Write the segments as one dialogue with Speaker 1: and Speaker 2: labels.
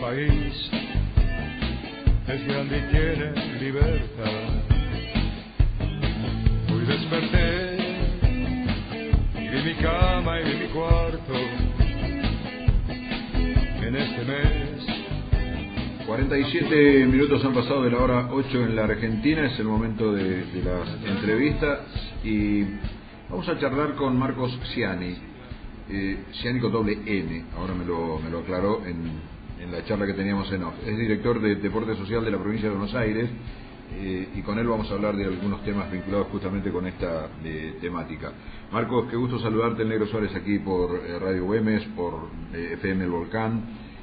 Speaker 1: país es grande y tiene libertad. Hoy desperté y vi mi cama y vi mi cuarto en este mes.
Speaker 2: 47 minutos han pasado de la hora 8 en la Argentina, es el momento de las entrevistas y vamos a charlar con Marcos Ciani, Ciani con doble N, ahora me lo aclaró en la charla que teníamos en off. Es director de Deporte Social de la provincia de Buenos Aires y con él vamos a hablar de algunos temas vinculados justamente con esta temática. Marcos, qué gusto saludarte, el Negro Suárez aquí por Radio Güemes, por FM El Volcán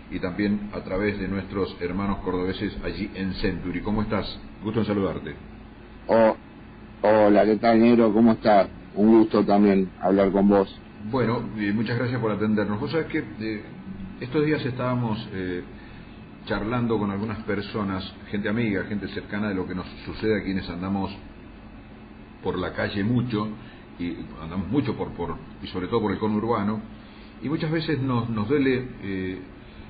Speaker 2: y también a través de nuestros hermanos cordobeses allí en Century. ¿Cómo estás? Gusto en saludarte.
Speaker 3: Hola, ¿qué tal, Negro? ¿Cómo estás? Un gusto también hablar con vos.
Speaker 2: Bueno, muchas gracias por atendernos. Vos sabés que estos días estábamos charlando con algunas personas, gente amiga, gente cercana de lo que nos sucede a quienes andamos por la calle mucho, y andamos mucho y sobre todo por el conurbano, y muchas veces nos duele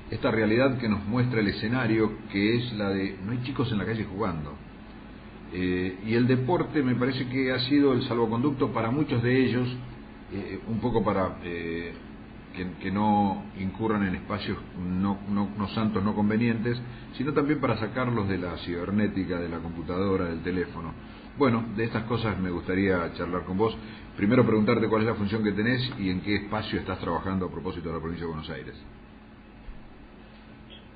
Speaker 2: esta realidad que nos muestra el escenario, que es la de no hay chicos en la calle jugando. Y el deporte me parece que ha sido el salvoconducto para muchos de ellos, un poco para que no incurran en espacios no santos, no convenientes, sino también para sacarlos de la cibernética, de la computadora, del teléfono. Bueno, de estas cosas me gustaría charlar con vos. Primero preguntarte cuál es la función que tenés y en qué espacio estás trabajando a propósito de la provincia de Buenos Aires.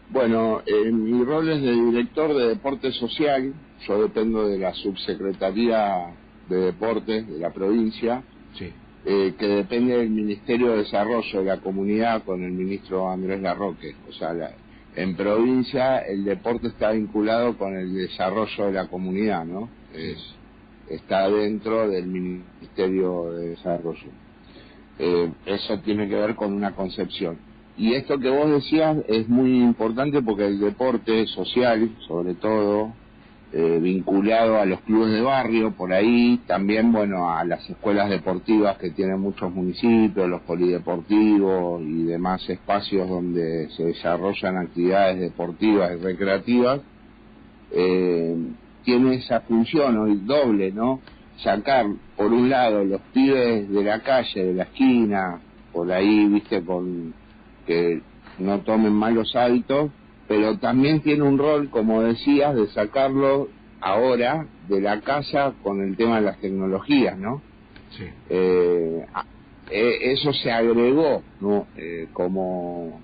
Speaker 3: Bueno, mi rol es de director de Deporte Social. Yo dependo de la Subsecretaría de Deportes de la provincia,
Speaker 2: sí.
Speaker 3: Que depende del Ministerio de Desarrollo de la Comunidad con el ministro Andrés Larroque. O sea, en provincia el deporte está vinculado con el desarrollo de la comunidad, ¿no? Está dentro del Ministerio de Desarrollo. Eso tiene que ver con una concepción. Y esto que vos decías es muy importante porque el deporte social, sobre todo, vinculado a los clubes de barrio, por ahí, también, bueno, a las escuelas deportivas que tienen muchos municipios, los polideportivos y demás espacios donde se desarrollan actividades deportivas y recreativas, tiene esa función hoy doble, ¿no? Sacar, por un lado, los pibes de la calle, de la esquina, por ahí, viste, que no tomen malos hábitos, pero también tiene un rol, como decías, de sacarlo ahora de la casa con el tema de las tecnologías, ¿no?
Speaker 2: Sí.
Speaker 3: Eso se agregó, ¿no? Como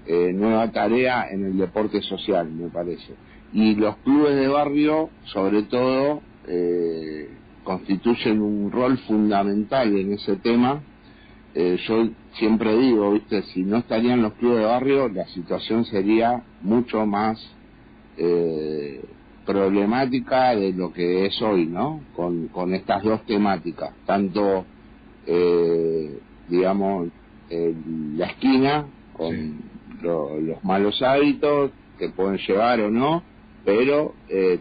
Speaker 3: nueva tarea en el deporte social, me parece. Y los clubes de barrio, sobre todo, constituyen un rol fundamental en ese tema. Yo siempre digo, viste, si no estarían los clubes de barrio, la situación sería mucho más problemática de lo que es hoy, ¿no? Con estas dos temáticas, tanto, digamos, la esquina, con sí. Los malos hábitos que pueden llevar o no, pero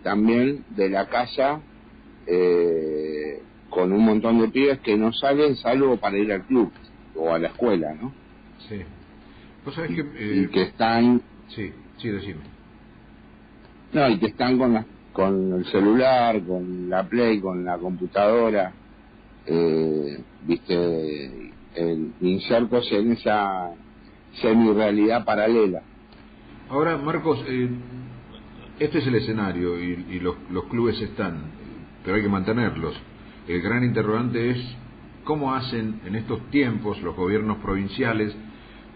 Speaker 3: también de la casa, con un montón de pibes que no salen salvo para ir al club o a la escuela, ¿no?
Speaker 2: Sí. ¿Vos sabés que
Speaker 3: y que están...
Speaker 2: Sí, decime.
Speaker 3: No, y que están con el celular, con la Play, con la computadora, viste, insertos en esa semi-realidad paralela.
Speaker 2: Ahora, Marcos, este es el escenario y los clubes están, pero hay que mantenerlos. El gran interrogante es cómo hacen en estos tiempos los gobiernos provinciales,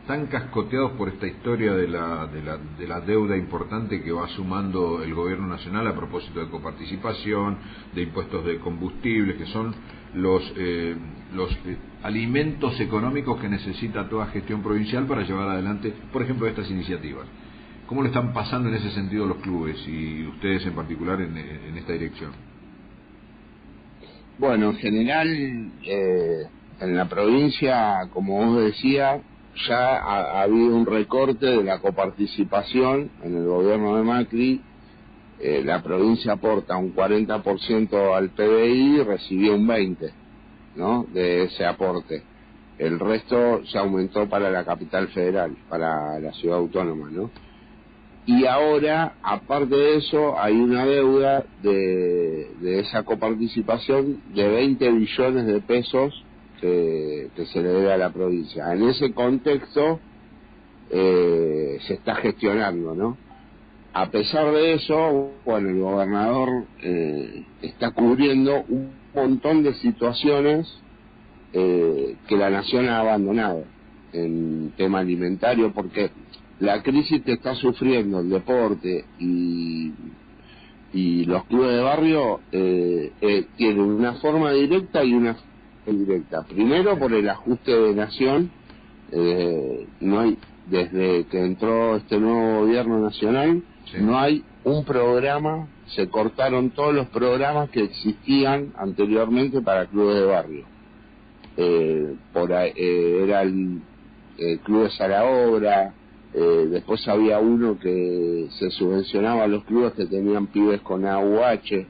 Speaker 2: tan cascoteados por esta historia de la deuda importante que va sumando el gobierno nacional a propósito de coparticipación, de impuestos de combustibles, que son los alimentos económicos que necesita toda gestión provincial para llevar adelante, por ejemplo, estas iniciativas. ¿Cómo lo están pasando en ese sentido los clubes y ustedes en particular en esta dirección?
Speaker 3: Bueno, en general, en la provincia, como vos decías, ya ha habido un recorte de la coparticipación en el gobierno de Macri. La provincia aporta un 40% al PBI y recibió un 20%, ¿no?, de ese aporte. El resto se aumentó para la capital federal, para la ciudad autónoma, ¿no? y ahora, aparte de eso, hay una deuda de esa coparticipación de 20 billones de pesos que se le debe a la provincia. En ese contexto se está gestionando, ¿no? A pesar de eso, bueno, el gobernador está cubriendo un montón de situaciones que la nación ha abandonado en tema alimentario, porque la crisis que está sufriendo el deporte y los clubes de barrio tienen una forma directa y una forma indirecta. Primero, por el ajuste de nación, no hay, desde que entró este nuevo gobierno nacional, sí, no hay un programa, se cortaron todos los programas que existían anteriormente para clubes de barrio. Era el Club de Zaraobra, después había uno que se subvencionaba a los clubes que tenían pibes con AUH.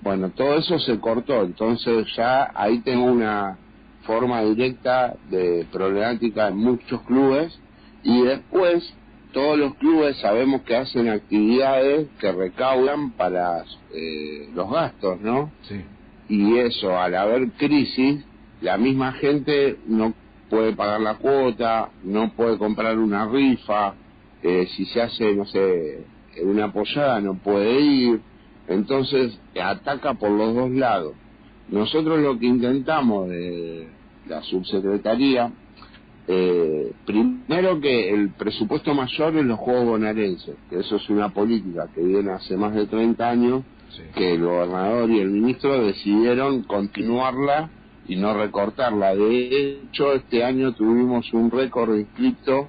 Speaker 3: Bueno, todo eso se cortó, entonces ya ahí tengo una forma directa de problemática en muchos clubes, y después todos los clubes sabemos que hacen actividades que recaudan para los gastos, ¿no?
Speaker 2: Sí.
Speaker 3: Y eso, al haber crisis, la misma gente no puede pagar la cuota, no puede comprar una rifa, si se hace, no sé, una pollada no puede ir, entonces ataca por los dos lados. Nosotros lo que intentamos de la subsecretaría, primero que el presupuesto mayor en los Juegos Bonaerenses, que eso es una política que viene hace más de 30 años, sí, que el gobernador y el ministro decidieron continuarla y no recortarla. De hecho, este año tuvimos un récord inscrito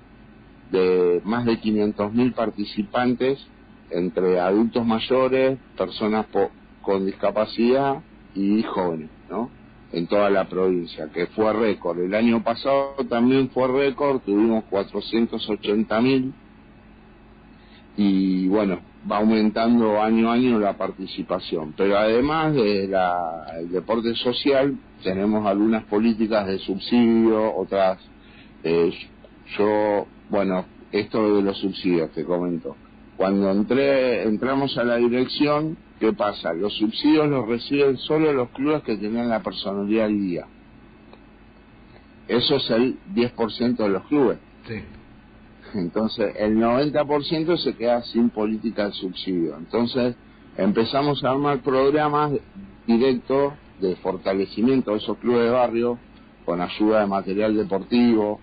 Speaker 3: de más de 500.000 participantes entre adultos mayores, personas con discapacidad y jóvenes, ¿no? En toda la provincia, que fue récord. El año pasado también fue récord, tuvimos 480.000, y bueno, va aumentando año a año la participación. Pero además del deporte social, tenemos algunas políticas de subsidio, otras, bueno, esto de los subsidios, te comento. Cuando entramos a la dirección, ¿qué pasa? Los subsidios los reciben solo los clubes que tenían la personalidad al día. Eso es el 10% de los clubes.
Speaker 2: Sí.
Speaker 3: Entonces, el 90% se queda sin política de subsidio. Entonces, empezamos a armar programas directos de fortalecimiento de esos clubes de barrio, con ayuda de material deportivo.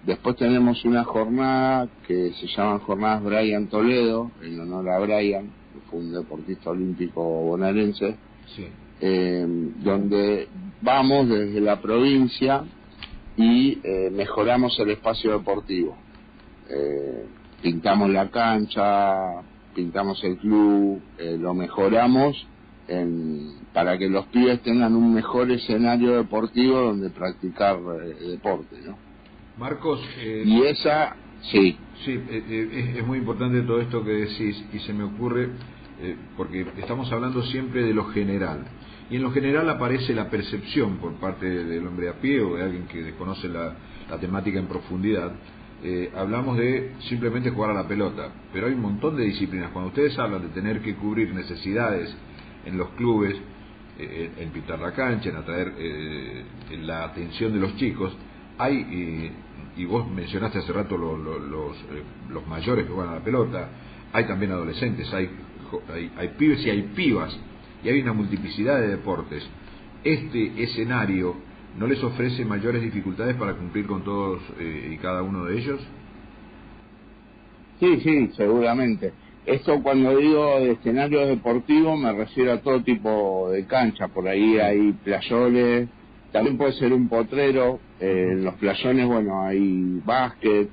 Speaker 3: Después tenemos una jornada que se llama Jornadas Brian Toledo, en honor a Brian, que fue un deportista olímpico bonaerense, sí, donde vamos desde la provincia y mejoramos el espacio deportivo. Pintamos la cancha, pintamos el club, lo mejoramos para que los pibes tengan un mejor escenario deportivo donde practicar deporte, ¿no?
Speaker 2: Marcos,
Speaker 3: y esa, sí.
Speaker 2: Sí, es muy importante todo esto que decís, y se me ocurre, porque estamos hablando siempre de lo general, y en lo general aparece la percepción por parte del hombre a pie o de alguien que desconoce la temática en profundidad. Hablamos de simplemente jugar a la pelota, pero hay un montón de disciplinas. Cuando ustedes hablan de tener que cubrir necesidades en los clubes, en pintar la cancha, en atraer la atención de los chicos, hay, y vos mencionaste hace rato los mayores que juegan a la pelota, hay también adolescentes, hay pibes y hay pibas, y hay una multiplicidad de deportes. ¿Este escenario no les ofrece mayores dificultades para cumplir con todos y cada uno de ellos?
Speaker 3: Sí, seguramente. Esto, cuando digo de escenario deportivo, me refiero a todo tipo de cancha. Por ahí hay playones, también puede ser un potrero. En los playones, bueno, hay básquet,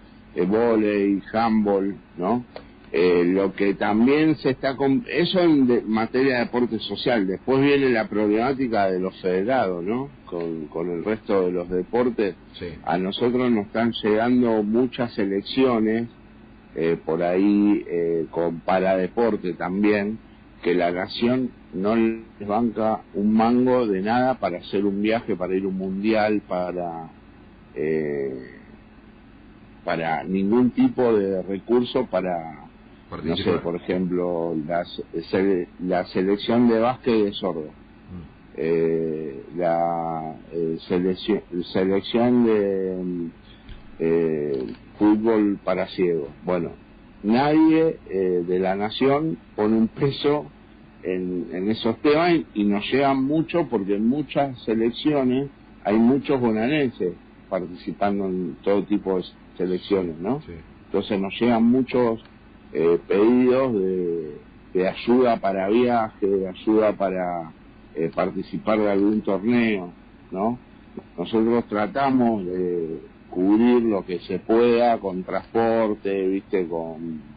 Speaker 3: vóley, handball, ¿no? Lo que también se está... Eso en materia de deporte social. Después viene la problemática de los federados, ¿no? Con el resto de los deportes. Sí. A nosotros nos están llegando muchas elecciones, por ahí con paradeporte también, que la nación no les banca un mango de nada para hacer un viaje, para ir a un mundial, para para ningún tipo de recurso para, no sé, por ejemplo, la selección de básquet de sordo, la selección de fútbol para ciegos. Bueno, nadie de la nación pone un peso en esos temas y nos llegan mucho porque en muchas selecciones hay muchos bonaerenses participando en todo tipo de selecciones, ¿no? Sí. Entonces nos llegan muchos pedidos de ayuda para viaje, de ayuda para participar de algún torneo, ¿no? Nosotros tratamos de cubrir lo que se pueda con transporte, viste,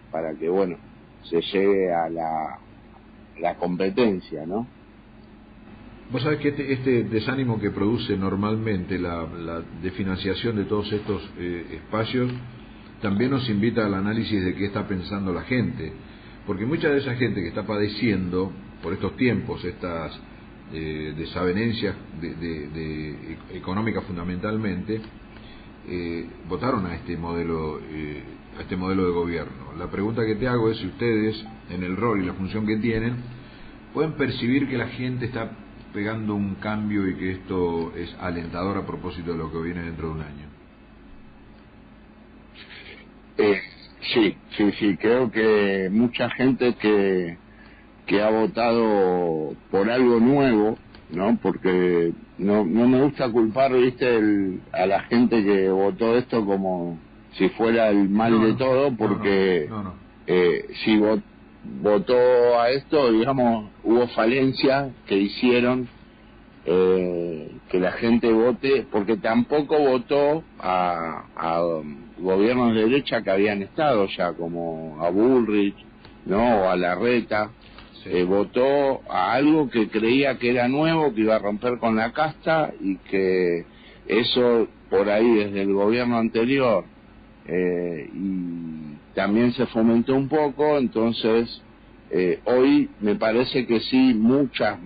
Speaker 3: para que, bueno, se llegue a la competencia, ¿no?
Speaker 2: Vos sabés que este desánimo que produce normalmente la desfinanciación de todos estos espacios también nos invita al análisis de qué está pensando la gente, porque mucha de esa gente que está padeciendo por estos tiempos estas desavenencias económicas fundamentalmente, votaron a este modelo de gobierno. La pregunta que te hago es si ustedes, en el rol y la función que tienen, pueden percibir que la gente está pegando un cambio y que esto es alentador a propósito de lo que viene dentro de un año.
Speaker 3: Sí, creo que mucha gente que ha votado por algo nuevo, ¿no? Porque no me gusta culpar, viste, a la gente que votó esto como si fuera el mal de todo, porque si votó a esto, digamos, hubo falencias que hicieron que la gente vote, porque tampoco votó a gobiernos de derecha que habían estado ya, como a Bullrich, ¿no? O a Larreta. Sí. Votó a algo que creía que era nuevo, que iba a romper con la casta, y que eso por ahí desde el gobierno anterior y también se fomentó un poco. Entonces hoy me parece que sí, mucha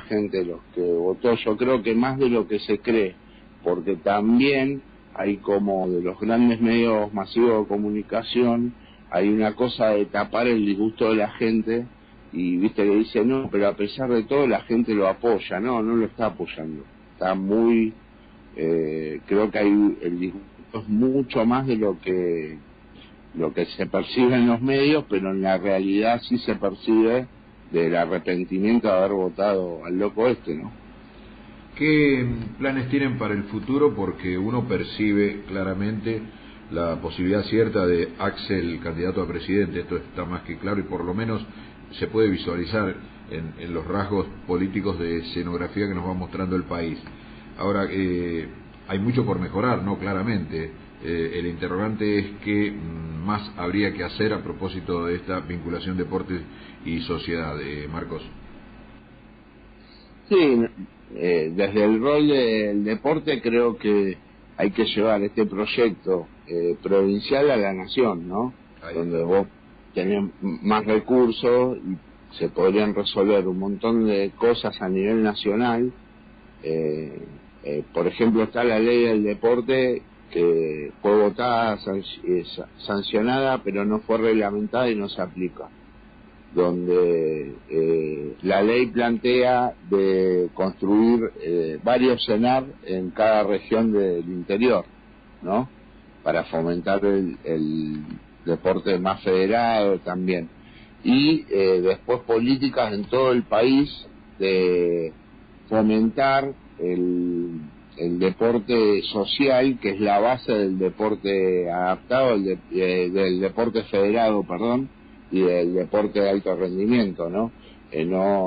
Speaker 3: gente los que votó, yo creo que más de lo que se cree, porque también hay, como de los grandes medios masivos de comunicación, hay una cosa de tapar el disgusto de la gente, y viste que dice, no, pero a pesar de todo la gente lo apoya. No lo está apoyando, está muy creo que hay el disgusto es mucho más de lo que se percibe en los medios, pero en la realidad sí se percibe del arrepentimiento de haber votado al loco este, ¿no?
Speaker 2: ¿Qué planes tienen para el futuro? Porque uno percibe claramente la posibilidad cierta de Axel candidato a presidente, esto está más que claro, y por lo menos se puede visualizar en los rasgos políticos de escenografía que nos va mostrando el país. Ahora, hay mucho por mejorar, ¿no? Claramente. El interrogante es qué más habría que hacer a propósito de esta vinculación deporte y sociedad, Marcos.
Speaker 3: Sí, desde el rol del deporte creo que hay que llevar este proyecto provincial a la nación, ¿no? Donde vos tenés más recursos y se podrían resolver un montón de cosas a nivel nacional. Por ejemplo, está la ley del deporte que fue votada, sancionada, pero no fue reglamentada y no se aplica, donde la ley plantea de construir varios CENAR en cada región del interior, ¿no? Para fomentar el deporte más federado también. Y después políticas en todo el país de fomentar el deporte social, que es la base del deporte adaptado, del deporte federado, perdón, y del deporte de alto rendimiento, ¿no?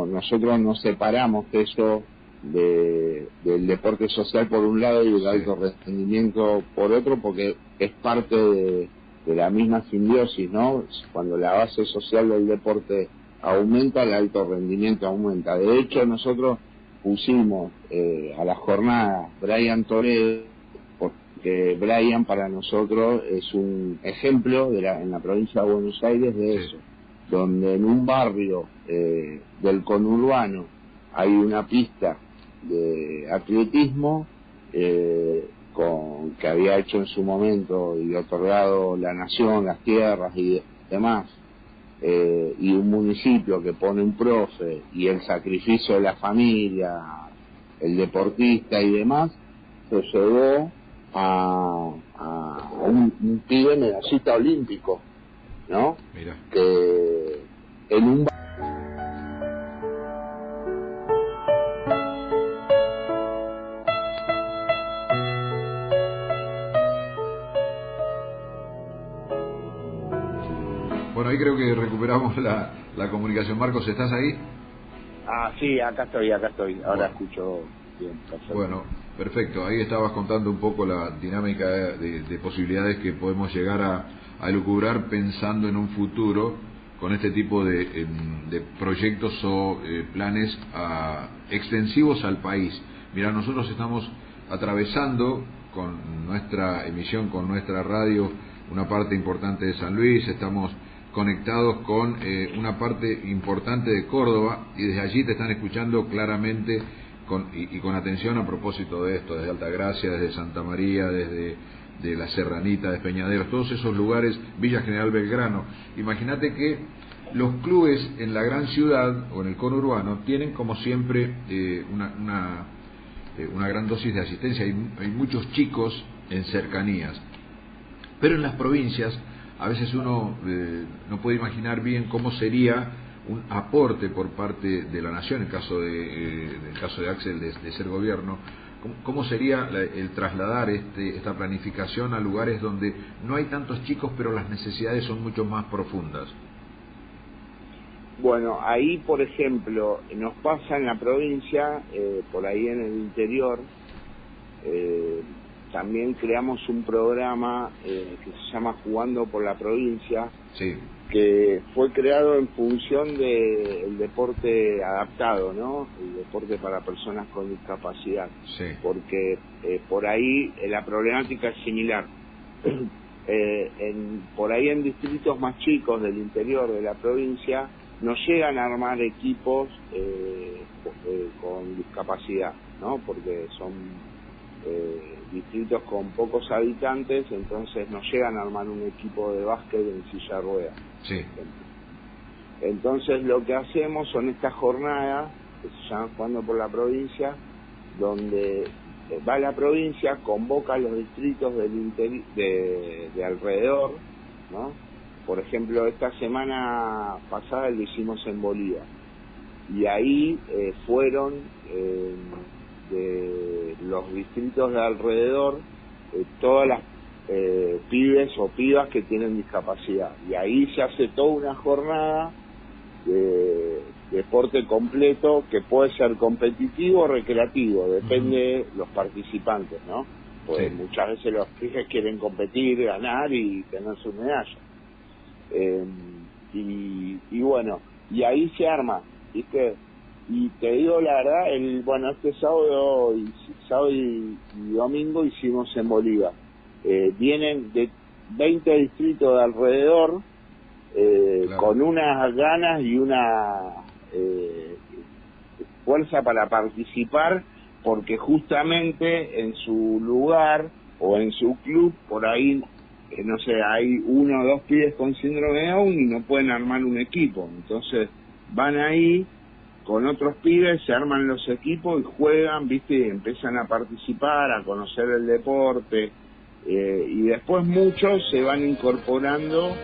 Speaker 3: Nosotros nos separamos eso del deporte social por un lado y del alto rendimiento por otro, porque es parte de la misma simbiosis, ¿no? Cuando la base social del deporte aumenta, el alto rendimiento aumenta. De hecho, nosotros pusimos a la jornada Brian Toledo, porque Brian para nosotros es un ejemplo en la provincia de Buenos Aires de eso, donde en un barrio del conurbano hay una pista de atletismo, que había hecho en su momento y otorgado la nación, las tierras y demás, y un municipio que pone un profe y el sacrificio de la familia, el deportista y demás, se llevó a un pibe medallista olímpico, ¿no?
Speaker 2: Mira.
Speaker 3: Que en un
Speaker 2: Bueno, ahí creo que recuperamos la comunicación. Marcos, ¿estás ahí?
Speaker 3: sí, acá estoy, ahora
Speaker 2: Bueno.
Speaker 3: Escucho bien, perfecto.
Speaker 2: Bueno, perfecto. Ahí estabas contando un poco la dinámica de posibilidades que podemos llegar a elucubrar pensando en un futuro con este tipo de proyectos o planes extensivos al país. Mira, nosotros estamos atravesando con nuestra emisión, con nuestra radio, una parte importante de San Luis, estamos conectados con una parte importante de Córdoba, y desde allí te están escuchando claramente y con atención a propósito de esto, desde Altagracia, desde Santa María, desde la Serranita, de Peñaderos, todos esos lugares, Villa General Belgrano. Imagínate que los clubes en la gran ciudad o en el conurbano tienen como siempre una gran dosis de asistencia, hay muchos chicos en cercanías, pero en las provincias a veces uno no puede imaginar bien cómo sería un aporte por parte de la nación, en el caso de Axel de ser gobierno, cómo sería el trasladar esta planificación a lugares donde no hay tantos chicos pero las necesidades son mucho más profundas.
Speaker 3: Bueno, ahí por ejemplo nos pasa en la provincia, por ahí en el interior, también creamos un programa que se llama Jugando por la Provincia,
Speaker 2: Sí.
Speaker 3: que fue creado en función del deporte adaptado, ¿no? El deporte para personas con discapacidad.
Speaker 2: Sí.
Speaker 3: Porque por ahí la problemática es similar. Por ahí en distritos más chicos del interior de la provincia no llegan a armar equipos con discapacidad, ¿no? Porque son distritos con pocos habitantes, entonces no llegan a armar un equipo de básquet en silla de ruedas.
Speaker 2: Sí.
Speaker 3: Entonces lo que hacemos son estas jornadas que se llaman Jugando por la Provincia, donde va la provincia, convoca a los distritos de alrededor, ¿no? Por ejemplo, esta semana pasada lo hicimos en Bolívar, y ahí fueron de los distritos de alrededor todas las pibes o pibas que tienen discapacidad, y ahí se hace toda una jornada de deporte completo que puede ser competitivo o recreativo, depende de los participantes, ¿no? Pues
Speaker 2: Sí.
Speaker 3: muchas veces los pibes quieren competir, ganar y tener su medalla. Y bueno, y ahí se arma, ¿viste? Y te digo la verdad, este sábado y domingo hicimos en Bolívar. Vienen de 20 distritos de alrededor,
Speaker 2: Claro.
Speaker 3: con unas ganas y una fuerza para participar, porque justamente en su lugar o en su club, por ahí, no sé, hay 1 o 2 pibes con síndrome de Down y no pueden armar un equipo. Entonces van ahí con otros pibes, se arman los equipos y juegan, ¿viste? Y empiezan a participar, a conocer el deporte, y después muchos se van incorporando,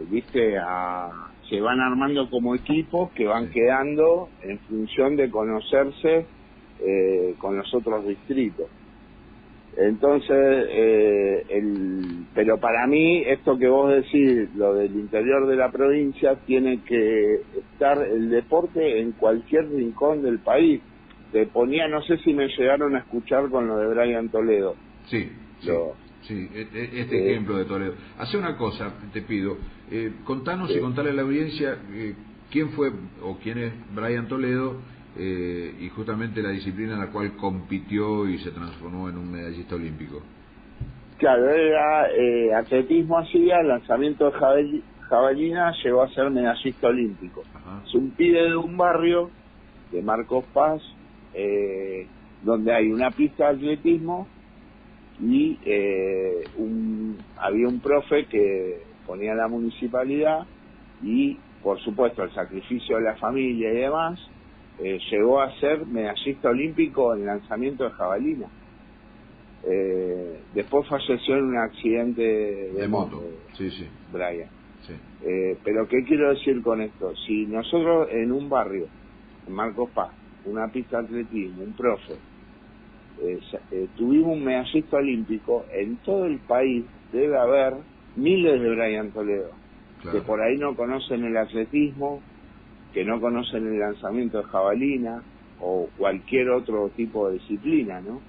Speaker 3: ¿viste? Se van armando como equipos que van quedando en función de conocerse con los otros distritos. Entonces, pero para mí, esto que vos decís, lo del interior de la provincia, tiene que estar el deporte en cualquier rincón del país. Te ponía, no sé si me llegaron a escuchar con lo de Brian Toledo.
Speaker 2: Sí, ejemplo de Toledo. Hace una cosa, te pido, contanos y contale a la audiencia quién fue o quién es Brian Toledo, y justamente la disciplina en la cual compitió y se transformó en un medallista olímpico.
Speaker 3: Claro, era atletismo hacía, lanzamiento de jabalina, llegó a ser medallista olímpico.
Speaker 2: Ajá.
Speaker 3: Es un pibe de un barrio, de Marcos Paz, donde hay una pista de atletismo y había un profe que ponía la municipalidad y, por supuesto, el sacrificio de la familia y demás, llegó a ser medallista olímpico en lanzamiento de jabalina. Después falleció en un accidente de moto,
Speaker 2: sí,
Speaker 3: Brian.
Speaker 2: Sí.
Speaker 3: Pero ¿qué quiero decir con esto? Si nosotros en un barrio, en Marcos Paz, una pista de atletismo, un profe, tuvimos un medallista olímpico, en todo el país debe haber miles de Brian Toledo, claro, que por ahí no conocen el atletismo, que no conocen el lanzamiento de jabalina o cualquier otro tipo de disciplina, ¿no?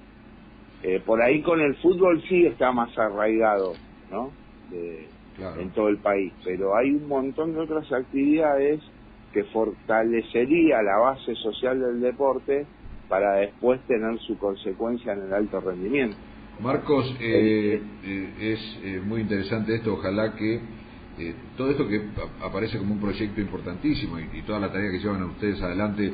Speaker 3: Por ahí con el fútbol sí está más arraigado, ¿no? Claro. En todo el país, pero hay un montón de otras actividades que fortalecería la base social del deporte para después tener su consecuencia en el alto rendimiento.
Speaker 2: Marcos, es muy interesante esto. Ojalá que todo esto que aparece como un proyecto importantísimo y toda la tarea que llevan ustedes adelante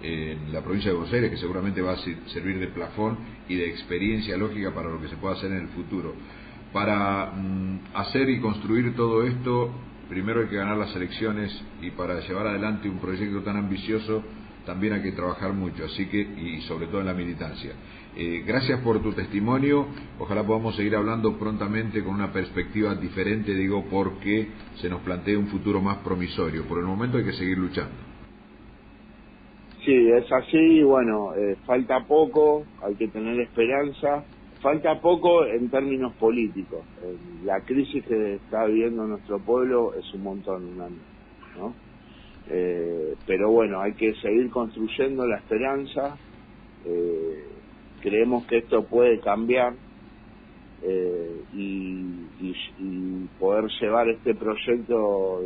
Speaker 2: en la provincia de Buenos Aires, que seguramente va a servir de plafón y de experiencia lógica para lo que se pueda hacer en el futuro. Para hacer y construir todo esto, primero hay que ganar las elecciones, y para llevar adelante un proyecto tan ambicioso también hay que trabajar mucho, así que, y sobre todo en la militancia. Gracias por tu testimonio, ojalá podamos seguir hablando prontamente con una perspectiva diferente, digo, porque se nos plantea un futuro más promisorio. Por el momento hay que seguir luchando.
Speaker 3: Sí, es así, bueno, falta poco, hay que tener esperanza, falta poco en términos políticos. La crisis que está viviendo nuestro pueblo es un montón, un año, ¿no? Pero bueno, hay que seguir construyendo la esperanza, creemos que esto puede cambiar y poder llevar este proyecto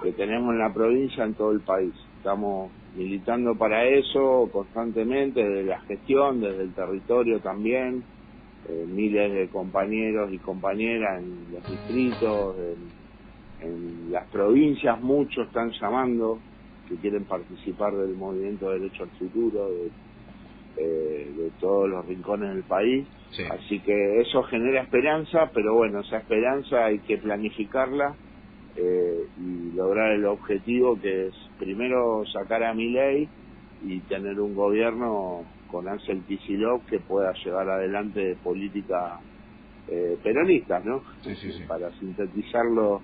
Speaker 3: que tenemos en la provincia en todo el país. Estamos militando para eso constantemente, desde la gestión, desde el territorio también, miles de compañeros y compañeras en los distritos, en las provincias, muchos están llamando que quieren participar del movimiento de Derecho al Futuro, de todos los rincones del país. Sí. Así que eso genera esperanza, pero bueno, esa esperanza hay que planificarla y lograr el objetivo, que es primero sacar a Milei y tener un gobierno con Axel Kicillof que pueda llevar adelante políticas peronistas, ¿no?
Speaker 2: Sí.
Speaker 3: Para sintetizarlo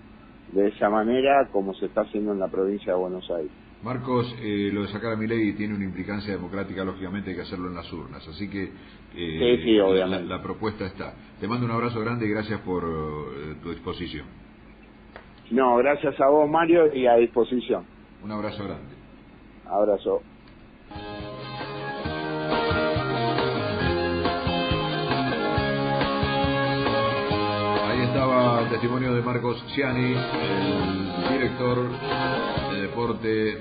Speaker 3: de esa manera, como se está haciendo en la provincia de Buenos Aires.
Speaker 2: Marcos, lo de sacar a Milei tiene una implicancia democrática, lógicamente hay que hacerlo en las urnas, así que
Speaker 3: sí, obviamente.
Speaker 2: La propuesta está. Te mando un abrazo grande y gracias por tu disposición.
Speaker 3: No, gracias a vos, Mario, y a disposición.
Speaker 2: Un abrazo grande.
Speaker 3: Abrazo.
Speaker 2: Ahí estaba el testimonio de Marcos Ciani, el director de deporte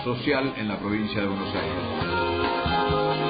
Speaker 2: social en la provincia de Buenos Aires.